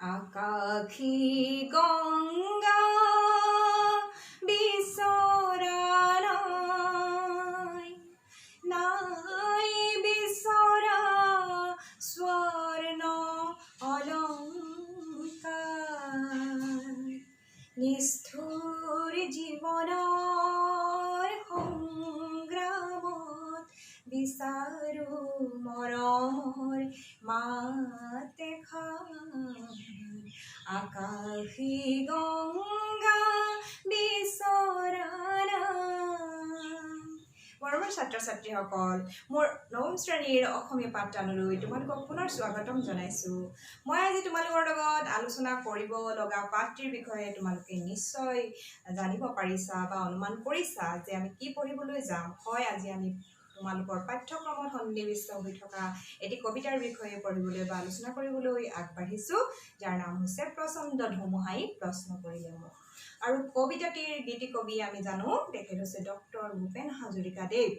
আকাশী গংগা বিচৰা নাই বিচৰা স্বৰ্ণ অলংকাৰ নিষ্ঠুৰ জীৱনৰ সংগ্ৰামত বিচাৰো মৰমৰ মাত এষাৰ আকাশী গংগা বিচৰা মৰমৰ ছাত্ৰ ছাত্ৰীসকল মোৰ নৱম শ্ৰেণীৰ অসমীয়া পাঠদানলৈ তোমালোকক পুনৰ স্বাগতম জনাইছোঁ। মই আজি তোমালোকৰ লগত আলোচনা কৰিব লগা পাঠটিৰ বিষয়ে তোমালোকে নিশ্চয় জানিব পাৰিছা বা অনুমান কৰিছা যে আমি কি পঢ়িবলৈ যাম। হয়, আজি আমি তোমালোকৰ পাঠ্যক্ৰমত সন্নিৱিষ্ট হৈ থকা এটি কবিতাৰ বিষয়ে পঢ়িবলৈ বা আলোচনা কৰিবলৈ আগবাঢ়িছোঁ, যাৰ নাম হৈছে প্ৰচণ্ড ধুমুহাই প্ৰশ্ন কৰিলে মোক। আৰু কবিতাটিৰ গীতি কবি আমি জানো তেখেত হৈছে ডক্টৰ ভূপেন হাজৰিকাদেৱ।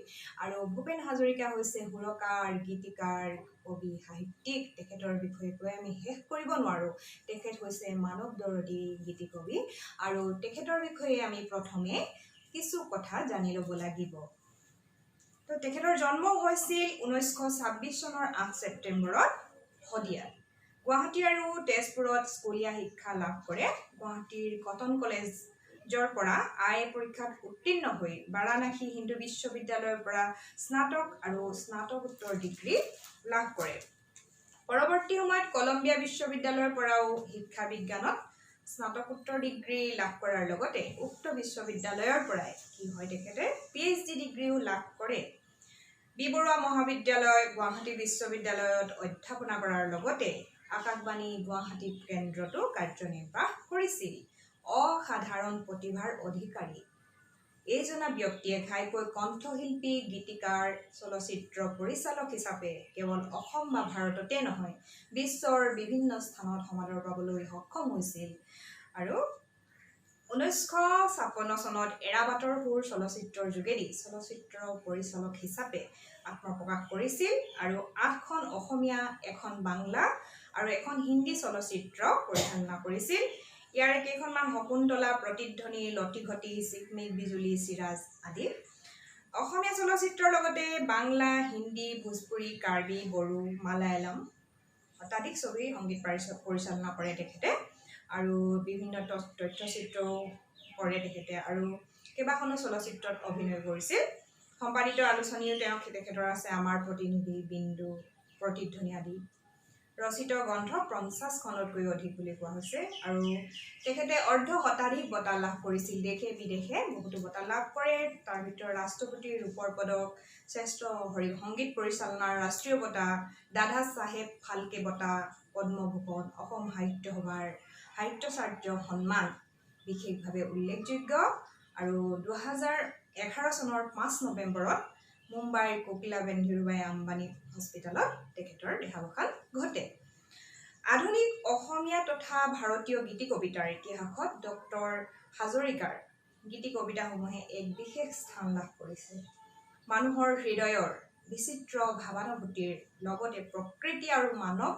আৰু ভূপেন হাজৰিকা হৈছে সুৰকাৰ, গীতিকাৰ, কবি, সাহিত্যিক। তেখেতৰ বিষয়ে কৈ আমি শেষ কৰিব নোৱাৰোঁ। তেখেত হৈছে মানৱ দৰদী গীতি কবি আৰু তেখেতৰ বিষয়ে আমি প্ৰথমে কিছু কথা জানি ল'ব লাগিব। তো তেখেতৰ জন্ম হৈছিল 1926 চনৰ 8 ছেপ্টেম্বৰত শদিয়াত। গুৱাহাটী আৰু তেজপুৰত স্কুলীয়া শিক্ষা লাভ কৰে। গুৱাহাটীৰ কটন কলেজৰ পৰা আই পৰীক্ষাত উত্তীৰ্ণ হৈ বাৰাণসী হিন্দু বিশ্ববিদ্যালয়ৰ পৰা স্নাতক আৰু স্নাতকোত্তৰ ডিগ্ৰী লাভ কৰে। পৰৱৰ্তী সময়ত কলম্বিয়া বিশ্ববিদ্যালয়ৰ পৰাও শিক্ষা বিজ্ঞানত স্নাতকোত্তৰ ডিগ্ৰী লাভ কৰাৰ লগতে উক্ত বিশ্ববিদ্যালয়ৰ পৰাই কি হয় তেখেতে PhD ডিগ্ৰীও লাভ কৰে। বি বৰুৱা মহাবিদ্যালয়, গুৱাহাটী বিশ্ববিদ্যালয়ত অধ্যাপনা কৰাৰ লগতে আকাশবাণী গুৱাহাটী কেন্দ্ৰতো কাৰ্যনিৰ্বাহ কৰিছিল। অসাধাৰণ প্ৰতিভাৰ অধিকাৰী এইজনা ব্যক্তিয়ে ঘাইকৈ কণ্ঠশিল্পী, গীতিকাৰ, চলচ্চিত্ৰ পৰিচালক হিচাপে কেৱল অসম বা ভাৰততে নহয় বিশ্বৰ বিভিন্ন স্থানত সমাদৰ পাবলৈ সক্ষম হৈছিল। আৰু 1956 চনত এৰাবাটৰ সুৰ চলচ্চিত্ৰৰ যোগেদি চলচ্চিত্ৰ পৰিচালক হিচাপে আত্মপ্ৰকাশ কৰিছিল আৰু 8খন অসমীয়া, এখন বাংলা আৰু এখন হিন্দী চলচ্চিত্ৰ পৰিচালনা কৰিছিল। ইয়াৰে কেইখনমান শকুন্তলা, প্ৰতিধ্বনি, লটিঘটি, চিকমিক বিজুলী, চিৰাজ আদি। অসমীয়া চলচ্চিত্ৰৰ লগতে বাংলা, হিন্দী, ভোজপুৰী, কাৰ্বি, বড়ো, মালায়ালম শতাধিক ছবিৰ সংগীত পৰিচালনা কৰে তেখেতে আৰু বিভিন্ন তথ্যচিত্ৰও কৰে তেখেতে আৰু কেইবাখনো চলচ্চিত্ৰত অভিনয় কৰিছিল। সম্পাদিত আলোচনীও তেখেতৰ আছে আমাৰ প্ৰতিনিধি, বিন্দু, প্ৰতিধ্বনি আদি। ৰচিত গ্ৰন্থ 50খনতকৈ অধিক বুলি কোৱা হৈছে আৰু তেখেতে অৰ্ধ শতাধিক বঁটা লাভ কৰিছিল। দেশে বিদেশে বহুতো বঁটা লাভ কৰে। তাৰ ভিতৰত ৰাষ্ট্ৰপতিৰ ৰূপৰ পদক, শ্ৰেষ্ঠ সংগীত পৰিচালনাৰ ৰাষ্ট্ৰীয় বঁটা, দাদা চাহেব ফাল্কে বঁটা, পদ্মভূষণ, অসম সাহিত্য সভাৰ সাহিত্যাচাৰ্য সন্মান বিশেষভাৱে উল্লেখযোগ্য। আৰু 2011 চনৰ 5 নৱেম্বৰত মুম্বাইৰ কোকিলাবেন ধীৰুভাই আম্বানী হস্পিটেলত তেখেতৰ দেহাৱসান ঘটে। আধুনিক অসমীয়া তথা ভাৰতীয় গীতি কবিতাৰ ইতিহাসত ডক্টৰ হাজৰিকাৰ গীতি কবিতাসমূহে এক বিশেষ স্থান লাভ কৰিছে। মানুহৰ হৃদয়ৰ বিচিত্ৰ ভাৱানুভূতিৰ লগতে প্ৰকৃতি আৰু মানৱ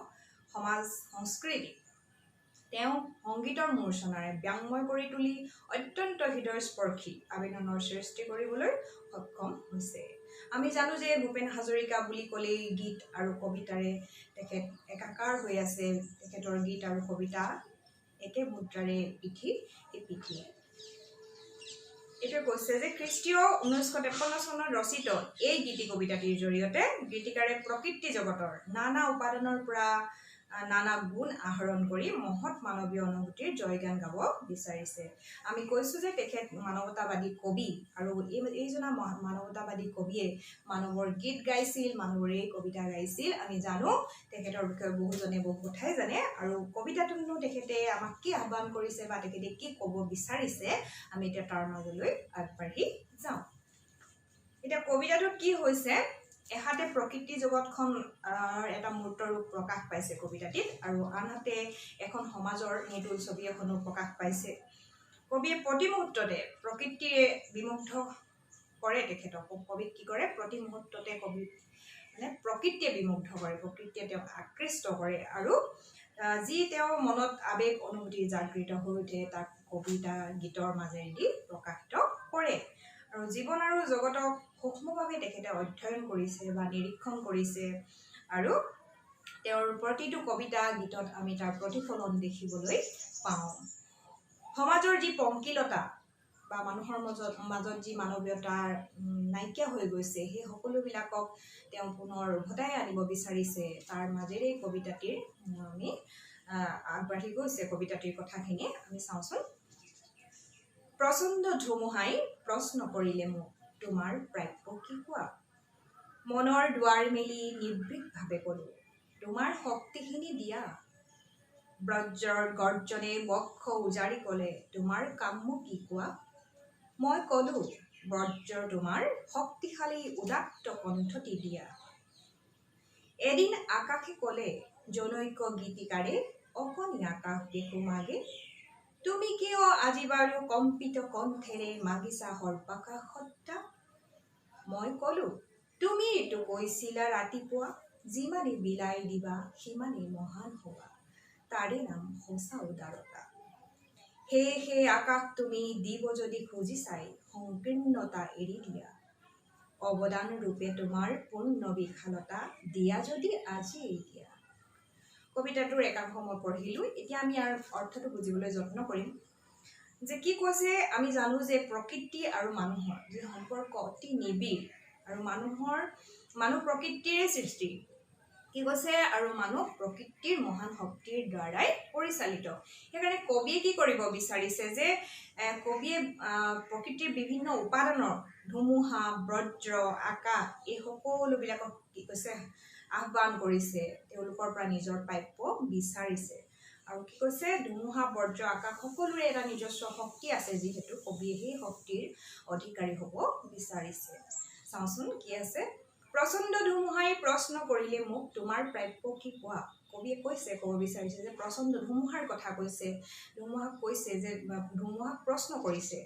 সমাজ সংস্কৃতি তেওঁ সংগীতৰ মূৰ্ছনাৰে ব্যংময় কৰি তুলি অত্যন্ত হৃদয়স্পৰ্শী আবেদনৰ সৃষ্টি কৰিবলৈ সক্ষম হৈছে। আমি জানো যে ভূপেন হাজৰিকা বুলি ক'লেই গীত আৰু কবিতাৰে তেখেত একাকাৰ হৈ আছে। তেখেতৰ গীত আৰু কবিতা একে মুদ্ৰাৰে পিঠি পিঠি। এইটোৱে কৈছে যে খ্ৰীষ্টীয় 1953 চনত ৰচিত এই গীতি কবিতাটিৰ জৰিয়তে গীতিকাৰে প্ৰকৃতি জগতৰ নানা উপাদানৰ পৰা নানা গুণ আহৰণ কৰি মহৎ মানৱীয় অনুভূতিৰ জয়গান গাব বিচাৰিছে। আমি কৈছোঁ যে তেখেত মানৱতাবাদী কবি আৰু এইজনা মানৱতাবাদী কবিয়ে মানৱৰ গীত গাইছিল, মানৱৰে কবিতা গাইছিল। আমি জানো তেখেতৰ বিষয়ে বহুজনে বহু কথাই জানে আৰু কবিতাটোনো তেখেতে আমাক কি আহ্বান কৰিছে বা তেখেতে কি ক'ব বিচাৰিছে আমি এতিয়া তাৰ মাজলৈ আগবাঢ়ি যাওঁ। এতিয়া কবিতাটোত কি হৈছে, এহাতে প্ৰকৃতি জগতখন এটা মূৰ্ত ৰূপ প্ৰকাশ পাইছে কবিতাটিত আৰু আনহাতে এখন সমাজৰ নিতুল ছবি এখনো প্ৰকাশ পাইছে। কবিয়ে প্ৰতি মুহূৰ্ততে প্ৰকৃতিয়ে বিমুগ্ধ কৰে তেখেতক। কবিক কি কৰে, প্ৰতি মুহূৰ্ততে কবি প্ৰকৃতিয়ে বিমুগ্ধ কৰে, প্ৰকৃতিয়ে তেওঁক আকৃষ্ট কৰে আৰু যি তেওঁৰ মনত আৱেগ অনুভূতি জাগৃত হৈ উঠে তাক কবিতা গীতৰ মাজেদি প্ৰকাশিত কৰে আৰু জীৱন আৰু জগতক সূক্ষ্মভাৱে তেখেতে অধ্যয়ন কৰিছে বা নিৰীক্ষণ কৰিছে আৰু তেওঁৰ প্ৰতিটো কবিতা গীতত আমি তাৰ প্ৰতিফলন দেখিবলৈ পাওঁ সমাজৰ যি পংকিলতা বা মানুহৰ মাজত যি মানৱীয়তাৰ নাইকিয়া হৈ গৈছে সেই সকলোবিলাকক তেওঁ পুনৰ উভতাই আনিব বিচাৰিছে তাৰ মাজেৰে কবিতাটিৰ আমি আগবাঢ়ি গৈছে কবিতাটিৰ কথাখিনি আমি চাওঁচোন প্ৰচণ্ড ধুমুহাই প্ৰশ্ন কৰিলে মোক তোমাৰ প্ৰাপ্য কি কোৱা মনৰ দুৱাৰ মেলি নিৰ্ভীকভাৱে ক'লো তোমাৰ শক্তিখিনি দিয়া ব্ৰজ্ৰৰ গৰ্জনে বক্ষ উজাৰি ক'লে তোমাৰ কাম্য কি কোৱা মই ক'লো ব্ৰজ্ৰ তোমাৰ শক্তিশালী উদাত্ত কণ্ঠটি দিয়া এদিন আকাশে ক'লে জনৈক গীতিকাৰে অকণি আকাশ দেখো মাগে তুমি কিয় আজি বাৰু কম্পিত কণ্ঠেৰে মাগিছা সৰ্বাকাশত্তা মই ক'লো তুমিতো কৈছিলা ৰাতিপুৱা যিমানে বিলাই দিবা সিমানে মহান হবা তাৰে নাম সঁচা উদাৰতা সেয়েহে আকাশ তুমি দিব যদি খুজিছাই সংকীৰ্ণতা এৰি দিয়া অৱদান ৰূপে তোমাৰ পূৰ্ণ বিশালতা দিয়া যদি আজি দিয়া কবিতাটোৰ একাংশ মই পঢ়িলো এতিয়া আমি ইয়াৰ অৰ্থটো বুজিবলৈ যত্ন কৰিম যে কি কৈছে আমি জানো যে প্ৰকৃতি আৰু মানুহৰ যি সম্পৰ্ক অতি নিবিড় আৰু মানুহ প্ৰকৃতিৰে সৃষ্টি কি কৈছে আৰু মানুহ প্ৰকৃতিৰ মহান শক্তিৰ দ্বাৰাই পৰিচালিত সেইকাৰণে কবিয়ে কি কৰিব বিচাৰিছে যে কবিয়ে প্ৰকৃতিৰ বিভিন্ন উপাদানৰ ধুমুহা বজ্ৰ আকাশ এই সকলোবিলাকক কি কৈছে আহ্বান কৰিছে তেওঁলোকৰ পৰা নিজৰ প্ৰাপ্য বিচাৰিছে আৰু কি কৈছে ধুমুহা বজ্ৰ আকাশ সকলোৰে এটা নিজস্ব শক্তি আছে যিহেতু কবিয়ে সেই শক্তিৰ অধিকাৰী হ'ব বিচাৰিছে চাওঁচোন কি আছে প্ৰচণ্ড ধুমুহাই প্ৰশ্ন কৰিলে মোক তোমাৰ প্ৰাপ্য কি কোৱা কবিয়ে কৈছে ক'ব বিচাৰিছে যে প্ৰচণ্ড ধুমুহাৰ কথা কৈছে ধুমুহাক কৈছে যে ধুমুহাক প্ৰশ্ন কৰিছে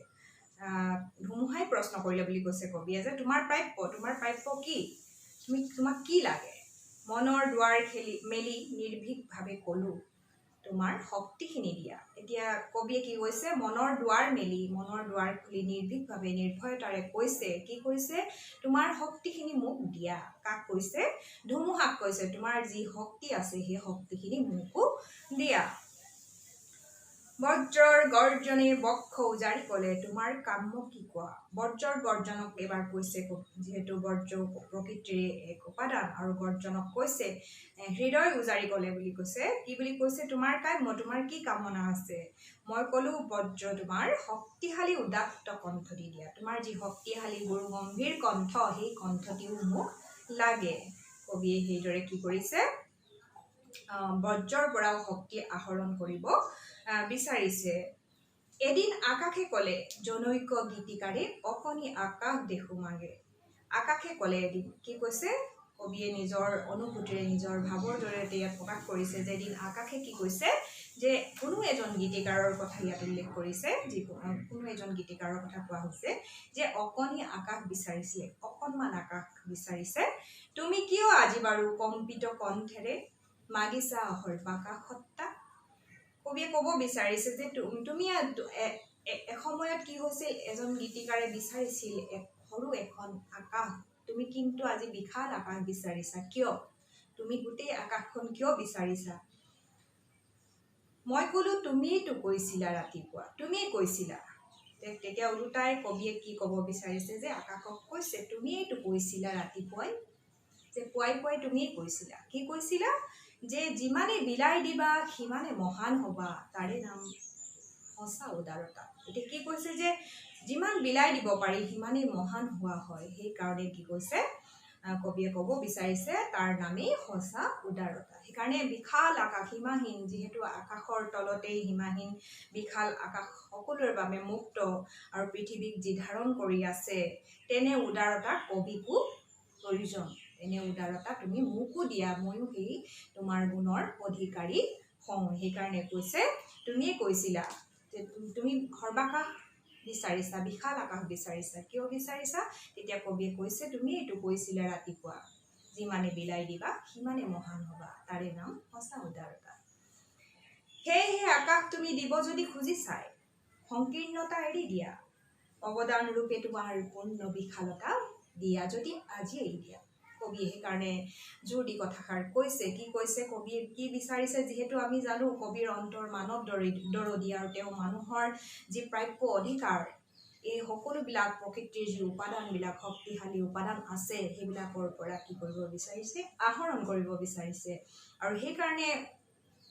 ধুমুহাই প্ৰশ্ন কৰিলে বুলি কৈছে কবিয়ে যে তোমাৰ প্ৰাপ্য কি তোমাক কি লাগে মনৰ দুৱাৰ মেলি নিৰ্ভীকভাৱে ক'লো তোমাৰ শক্তিখিনি দিয়া এতিয়া কবিয়ে কি কৈছে মনৰ দুৱাৰ খুলি নিৰ্ভীকভাৱে নিৰ্ভয়তাৰে কৈছে কি কৈছে তোমাৰ শক্তিখিনি মোক দিয়া কাক কৈছে ধুমুহাক কৈছে তোমাৰ যি শক্তি আছে সেই শক্তিখিনি মোকো দিয়া বজ্ৰৰ গৰ্জনে বক্ষ উজাৰি ক'লে তোমাৰ কাম্য কি কোৱা বজ্ৰৰ গৰ্জনক এবাৰ কৈছে যিহেতু বজ্ৰ প্ৰকৃতিৰ এক উপাদান আৰু গৰ্জনক কৈছে হৃদয় উজাৰি ক'লে বুলি কৈছে কি বুলি কৈছে তোমাৰ কাম্য তোমাৰ কি কামনা আছে মই ক'লো বজ্ৰ তোমাৰ শক্তিশালী উদাত্ত কণ্ঠটি দিয়া তোমাৰ যি শক্তিশালী গুৰু গম্ভীৰ কণ্ঠ সেই কণ্ঠটিও মোক লাগে কবিয়ে সেইদৰে কি কৰিছে বজ্ৰৰ পৰাও শক্তি আহৰণ কৰিব বিচাৰিছে এদিন আকাশে ক'লে জনৈক গীতিকাৰে অকণি আকাশ দেখো মাগে আকাশে ক'লে এদিন কি কৈছে কবিয়ে নিজৰ অনুভূতিৰে নিজৰ ভাৱৰ জৰিয়তে ইয়াত প্ৰকাশ কৰিছে যে এদিন আকাশে কি কৈছে যে কোনো এজন গীতিকাৰৰ কথা ইয়াত উল্লেখ কৰিছে কোনো এজন গীতিকাৰৰ কথা কোৱা হৈছে যে অকণি আকাশ বিচাৰিছিলে অকণমান আকাশ বিচাৰিছে তুমি কিয় আজি বাৰু কম্পিত কণ্ঠেৰে মাগিছা সৰ্বাকাশত্তা কবিয়ে ক'ব বিচাৰিছে যে তুমি এসময়ত কি হৈছিল এজন গীতিকাৰে বিচাৰিছিল সৰু এখন আকাশ তুমি কিন্তু আজি বিশাল আকাশ বিচাৰিছা কিয় তুমি গোটেই আকাশখন কিয় বিচাৰিছা মই ক'লো তুমিয়েতো কৈছিলা ৰাতিপুৱা তুমিয়ে কৈছিলা তেতিয়া ওলোটাই কবিয়ে কি ক'ব বিচাৰিছে যে আকাশক কৈছে তুমিয়েতো কৈছিলা ৰাতিপুৱাই যে পুৱাই তুমিয়ে কৈছিলা কি কৈছিলা যে যিমানে বিলাই দিবা সিমানে মহান হবা তাৰে নাম সঁচা উদাৰতা এতিয়া কি কৈছে যে যিমান বিলাই দিব পাৰি সিমানেই মহান হোৱা হয় সেইকাৰণে কি কৈছে কবিয়ে ক'ব বিচাৰিছে তাৰ নামেই সঁচা উদাৰতা সেইকাৰণে বিশাল আকাশ সীমাহীন যিহেতু আকাশৰ তলতেই সীমাহীন বিশাল আকাশ সকলোৰে বাবে মুক্ত আৰু পৃথিৱীক যি ধাৰণ কৰি আছে তেনে উদাৰতা কবিকো প্ৰয়োজন এনে উদাৰতা তুমি মোকো দিয়া ময়ো সেই তোমাৰ গুণৰ অধিকাৰী হওঁ সেইকাৰণে কৈছে তুমিয়ে কৈছিলা যে তুমি সৰ্বাকাশ বিচাৰিছা বিশাল আকাশ বিচাৰিছা কিয় বিচাৰিছা তেতিয়া কবিয়ে কৈছে তুমি এইটো কৈছিলা ৰাতিপুৱা যিমানে বিলাই দিবা সিমানে মহান হবা তাৰে নাম সঁচা উদাৰতা সেয়েহে আকাশ তুমি দিব যদি খুজি চাই সংকীৰ্ণতা এৰি দিয়া অৱদান ৰূপে তোমাৰ পূৰ্ণ বিশালতা দিয়া যদি আজি এৰি দিয়া কবিয়ে সেইকাৰণে জোৰ দি কথাষাৰ কৈছে কি কৈছে কবিয়ে কি বিচাৰিছে যিহেতু আমি জানো কবিৰ অন্তৰ মানৱ দৰদী আৰু তেওঁ মানুহৰ যি প্ৰাপ্য অধিকাৰ এই সকলোবিলাক প্ৰকৃতিৰ যি উপাদানবিলাক শক্তিশালী উপাদান আছে সেইবিলাকৰ পৰা কি কৰিব বিচাৰিছে আহৰণ কৰিব বিচাৰিছে আৰু সেইকাৰণে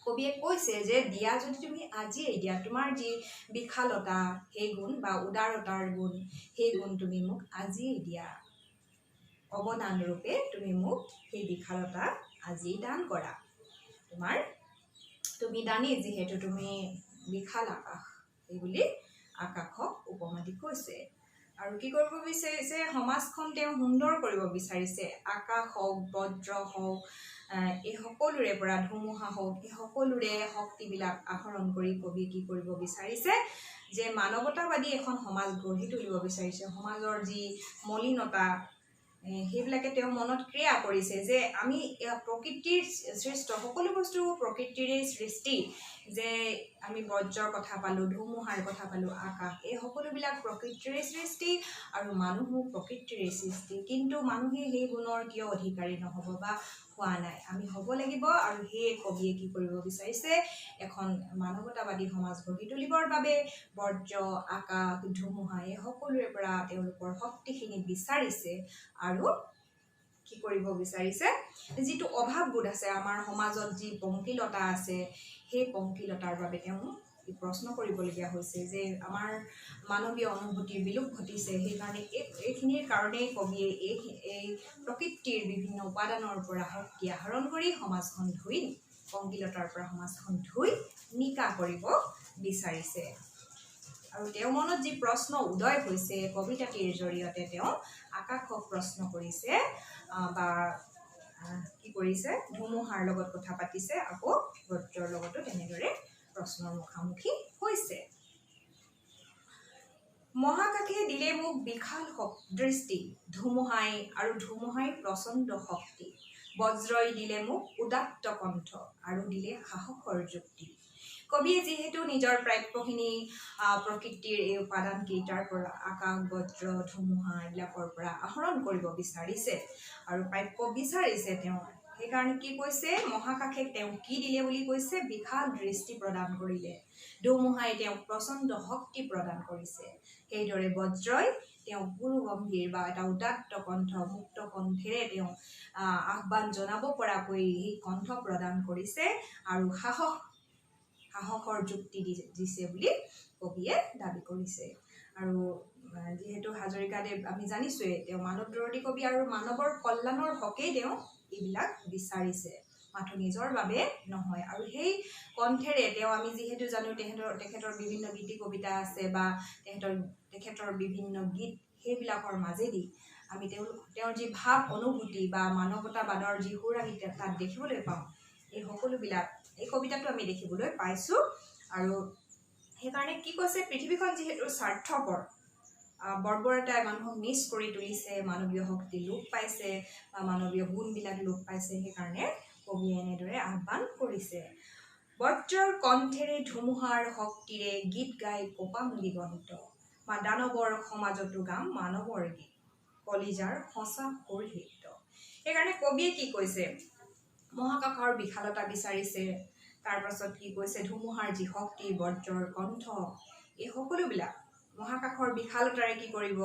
কবিয়ে কৈছে যে দিয়া যদি তুমি আজিয়ে দিয়া তোমাৰ যি বিশালতা সেই গুণ বা উদাৰতাৰ গুণ সেই গুণ তুমি মোক আজিয়ে দিয়া অৱদান ৰূপে তুমি মোক সেই বিশালতা আজি দান কৰা তুমি দানী যিহেতু তুমি বিশাল আকাশ এইবুলি আকাশক উপমা দি কৈছে আৰু কি কৰিব বিচাৰিছে সমাজখন তেওঁ সুন্দৰ কৰিব বিচাৰিছে আকাশ হওক বজ্ৰ হওক এই সকলোৰে পৰা ধুমুহা হওক এই সকলোৰে শক্তিবিলাক আহৰণ কৰি কবি কি কৰিব বিচাৰিছে যে মানৱতাবাদী এখন সমাজ গঢ়ি তুলিব বিচাৰিছে সমাজৰ যি মলিনতা সেইবিলাকে তেওঁ মনত ক্ৰিয়া কৰিছে যে আমি প্ৰকৃতিৰ সৃষ্ট সকলো বস্তু প্ৰকৃতিৰে সৃষ্টি যে আমি বজ্ৰৰ কথা পালোঁ ধুমুহাৰ কথা পালোঁ আকাশ এই সকলোবিলাক প্ৰকৃতিৰে সৃষ্টি আৰু মানুহো প্ৰকৃতিৰে সৃষ্টি কিন্তু মানুহে সেই গুণৰ কিয় অধিকাৰী নহ'ব বা হোৱা নাই আমি হ'ব লাগিব আৰু সেই কবিয়ে কি কৰিব বিচাৰিছে এখন মানৱতাবাদী সমাজ গঢ়ি তুলিবৰ বাবে বজ্ৰ আকাশ ধুমুহা এই সকলোৰে পৰা তেওঁলোকৰ শক্তিখিনি বিচাৰিছে আৰু কি কৰিব বিচাৰিছে যিটো অভাৱবোধ আছে আমাৰ সমাজত যি পংকিলতা আছে সেই পংকিলতাৰ বাবে তেওঁ প্ৰশ্ন কৰিবলগীয়া হৈছে যে আমাৰ মানৱীয় অনুভূতিৰ বিলোপ ঘটিছে সেইকাৰণে এইখিনিৰ কাৰণেই কবিয়ে এই প্ৰকৃতিৰ বিভিন্ন উপাদানৰ পৰা শক্তি আহৰণ কৰি সমাজখন ধুই পংকিলতাৰ পৰা সমাজখন ধুই নিকা কৰিব বিচাৰিছে আৰু তেওঁৰ মনত যি প্ৰশ্ন উদয় হৈছে কবিতাটিৰ জৰিয়তে তেওঁ আকাশক প্ৰশ্ন কৰিছে বা কি কৰিছে ধুমুহাৰ লগত কথা পাতিছে আকৌ বজ্ৰৰ লগতো তেনেদৰে প্ৰশ্নৰ মুখামুখি হৈছে মহাকাশে দিলে মোক বিশাল দৃষ্টি ধুমুহাই প্ৰচণ্ড শক্তি বজ্ৰই দিলে মোক উদাত্ত কণ্ঠ আৰু দিলে সাহসৰ যুক্তি কবিয়ে যিহেতু নিজৰ প্ৰাপ্যখিনি প্ৰকৃতিৰ এই উপাদানকেইটাৰ পৰা আকাশ বজ্ৰ ধুমুহা এইবিলাকৰ পৰা আহৰণ কৰিব বিচাৰিছে আৰু প্ৰাপ্য বিচাৰিছে তেওঁ সেইকাৰণে কি কৈছে মহাকাশে তেওঁ কি দিলে বুলি কৈছে বিশাল দৃষ্টি প্ৰদান কৰিলে ধুমুহাই তেওঁক প্ৰচণ্ড শক্তি প্ৰদান কৰিছে সেইদৰে বজ্ৰই তেওঁ গুৰু গম্ভীৰ বা এটা উদাত্ত কণ্ঠ মুক্ত কণ্ঠেৰে তেওঁ আহ্বান জনাব পৰাকৈ সেই কণ্ঠ প্ৰদান কৰিছে আৰু সাহসৰ যুক্তি দিছে বুলি কবিয়ে দাবী কৰিছে আৰু যিহেতু হাজৰিকাদেৱ আমি জানিছোৱে তেওঁ মানৱদৰদী কবি আৰু মানৱৰ কল্যাণৰ হকেই তেওঁ এইবিলাক বিচাৰিছে মাথো নিজৰ বাবে নহয় আৰু সেই কণ্ঠেৰে তেওঁ আমি যিহেতু জানো তেখেতৰ বিভিন্ন গীতি কবিতা আছে বা তেখেতৰ বিভিন্ন গীত সেইবিলাকৰ মাজেদি আমি তেওঁৰ যি ভাৱ অনুভূতি বা মানৱতাবাদৰ যি সুৰ আমি তাত দেখিবলৈ পাওঁ এই সকলোবিলাক এই কবিতাটো আমি দেখিবলৈ পাইছোঁ আৰু সেইকাৰণে কি কৈছে পৃথিৱীখন যিহেতু স্বাৰ্থপৰ বৰ্বৰতাই মানুহক নিচ কৰি তুলিছে মানৱীয় শক্তি লোপ পাইছে বা মানৱীয় গুণবিলাক লোপ পাইছে সেইকাৰণে কবিয়ে এনেদৰে আহ্বান কৰিছে বজ্ৰৰ কণ্ঠেৰে ধুমুহাৰ শক্তিৰে গীত গাই কপাম দিগন্ত বা দানৱৰ সমাজতো গাম মানৱৰ গীত কলিজাৰ সঁচা সুৰ হিত সেইকাৰণে কবিয়ে কি কৈছে মহাকাশৰ বিশালতা বিচাৰিছে তাৰ পাছত কি কৈছে ধুমুহাৰ যি শক্তি বজ্ৰৰ কণ্ঠ এই সকলোবিলাক মহাকাশৰ বিশালতাৰে কি কৰিব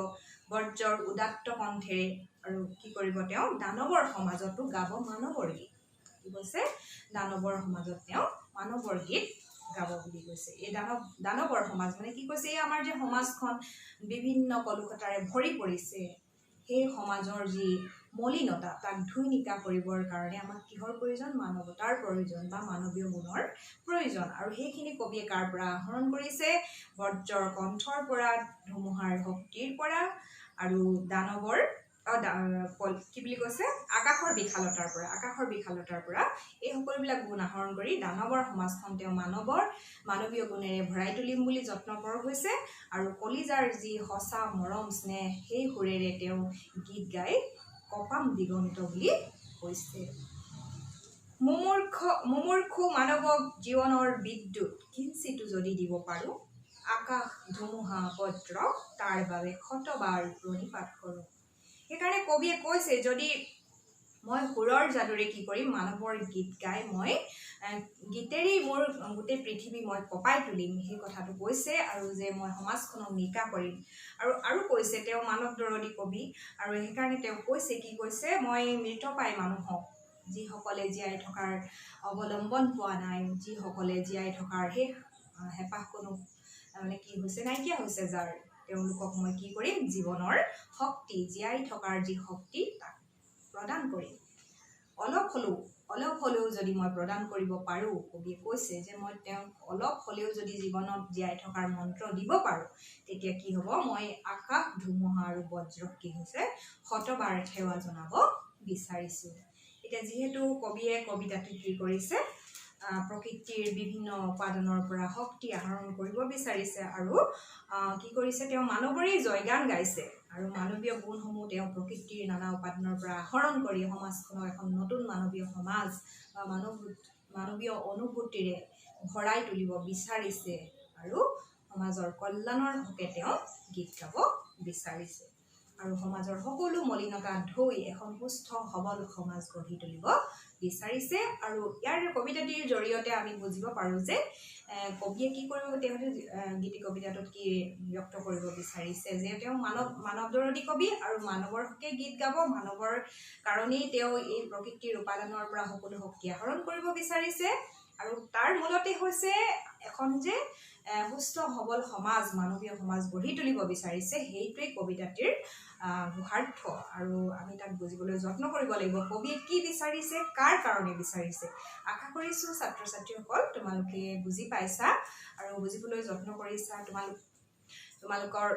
বজ্ৰৰ উদাত্ত কণ্ঠেৰে আৰু কি কৰিব তেওঁ দানৱৰ সমাজতো গাব মানৱৰ গীত কি কৈছে দানৱৰ সমাজত তেওঁ মানৱৰ গীত গাব বুলি কৈছে এই দানৱৰ সমাজ মানে কি কৈছে এই আমাৰ যে সমাজখন বিভিন্ন কলুষতাৰে ভৰি পৰিছে সেই সমাজৰ যি মলিনতা তাক ধুই নিকা কৰিবৰ কাৰণে আমাক কিহৰ প্ৰয়োজন মানৱতাৰ প্ৰয়োজন বা মানৱীয় গুণৰ প্ৰয়োজন আৰু সেইখিনি কবিয়ে কাৰ পৰা আহৰণ কৰিছে বজ্ৰৰ কণ্ঠৰ পৰা ধুমুহাৰ শক্তিৰ পৰা আৰু দানৱৰ কি বুলি কৈছে আকাশৰ বিশালতাৰ পৰা এই সকলোবিলাক গুণ আহৰণ কৰি দানৱৰ সমাজখন তেওঁ মানৱীয় গুণেৰে ভৰাই তুলিম বুলি যত্নপৰ হৈছে আৰু কলিজাৰ যি সঁচা মৰম স্নেহ সেই সুৰেৰে তেওঁ গীত গাই কপাম দিগন্ত বুলি কৈছে মুমূৰ্ষু মানৱক জীৱনৰ বিদ্যুৎ কিঞ্চিতো যদি দিব পাৰোঁ, আকাশ ধুমুহা বজ্ৰ তাৰ বাবে শতবাৰ প্ৰণিপাত কৰোঁ। সেইকাৰণে কবিয়ে কৈছে, যদি মই সুৰৰ যাদুৰে কি কৰিম, মানৱৰ গীত গাই মই গীতেৰেই মোৰ গোটেই পৃথিৱী মই কঁপাই তুলিম, সেই কথাটো কৈছে। আৰু যে মই সমাজখনক নিকা কৰিম, আৰু কৈছে তেওঁ মানৱ দৰদী কবি। আৰু সেইকাৰণে তেওঁ কৈছে, কি কৈছে, মই মৃতপ্ৰায় মানুহক, যিসকলে জীয়াই থকাৰ অৱলম্বন পোৱা নাই, যিসকলে জীয়াই থকাৰ সেই হেঁপাহ কোনো মানে কি হৈছে, নাইকিয়া হৈছে যাৰ, তেওঁলোকক মই কি কৰিম, জীৱনৰ শক্তি, জীয়াই থকাৰ যি শক্তি তাক প্ৰদান কৰিম। অলপ হ'লেও যদি মই প্ৰদান কৰিব পাৰোঁ, কবিয়ে কৈছে যে মই তেওঁক অলপ হ'লেও যদি জীৱনত জীয়াই থকাৰ মন্ত্ৰ দিব পাৰোঁ, তেতিয়া কি হ'ব, মই আকাশ ধুমুহা আৰু বজ্ৰক কি হৈছে শতবাৰ সেৱা জনাব বিচাৰিছোঁ। এতিয়া যিহেতু কবিয়ে কবিতাটো কি কৰিছে, প্ৰকৃতিৰ বিভিন্ন উপাদানৰ পৰা শক্তি আহৰণ কৰিব বিচাৰিছে, আৰু কি কৰিছে, তেওঁ মানৱৰেই জয়গান গাইছে, আৰু মানৱীয় গুণসমূহ তেওঁ প্ৰকৃতিৰ নানা উপাদানৰ পৰা আহৰণ কৰি সমাজখনক এখন নতুন মানৱীয় সমাজ বা মানৱীয় অনুভূতিৰে ভৰাই তুলিব বিচাৰিছে, আৰু সমাজৰ কল্যাণৰ হকে তেওঁ গীত গাব বিচাৰিছে, আৰু সমাজৰ সকলো মলিনতা ধুই এখন সুস্থ সবল সমাজ গঢ়ি তুলিব বিচাৰিছে। আৰু ইয়াৰ কবিতাটিৰ জৰিয়তে আমি বুজিব পাৰোঁ যে কবিয়ে কি কৰিব, তেওঁ গীতি কবিতাটোত কি ব্যক্ত কৰিব বিচাৰিছে, যে তেওঁ মানৱ দৰদী কবি, আৰু মানৱৰ হকে গীত গাব, মানৱৰ কাৰণেই তেওঁ এই প্ৰকৃতিৰ উপাদানৰ পৰা সকলো শক্তি আহৰণ কৰিব বিচাৰিছে, আৰু তাৰ মূলতে হৈছে এখন যে সুস্থ সবল সমাজ, মানৱীয় সমাজ গঢ়ি তুলিব বিচাৰিছে। সেইটোৱেই কবিতাটিৰ গুহাৰ্থ, আৰু আমি তাক বুজিবলৈ যত্ন কৰিব লাগিব, কবিয়ে কি বিচাৰিছে, কাৰ কাৰণে বিচাৰিছে। আশা কৰিছোঁ ছাত্ৰ ছাত্ৰীসকল তোমালোকে বুজি পাইছা, আৰু বুজিবলৈ যত্ন কৰিছা। তোমালোকৰ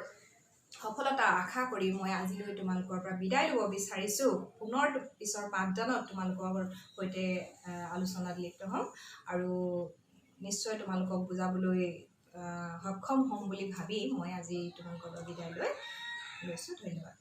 সফলতা আশা কৰি মই আজিলৈ তোমালোকৰ পৰা বিদায় ল'ব বিচাৰিছোঁ। পুনৰ পিছৰ পাঠদানত তোমালোকৰ সৈতে আলোচনাত লিপ্ত হ'ম, আৰু নিশ্চয় তোমালোকক বুজাবলৈ সক্ষম হ'ম বুলি ভাবি মই আজি তোমালোকৰ পৰা বিদায় লৈছোঁ। ধন্যবাদ।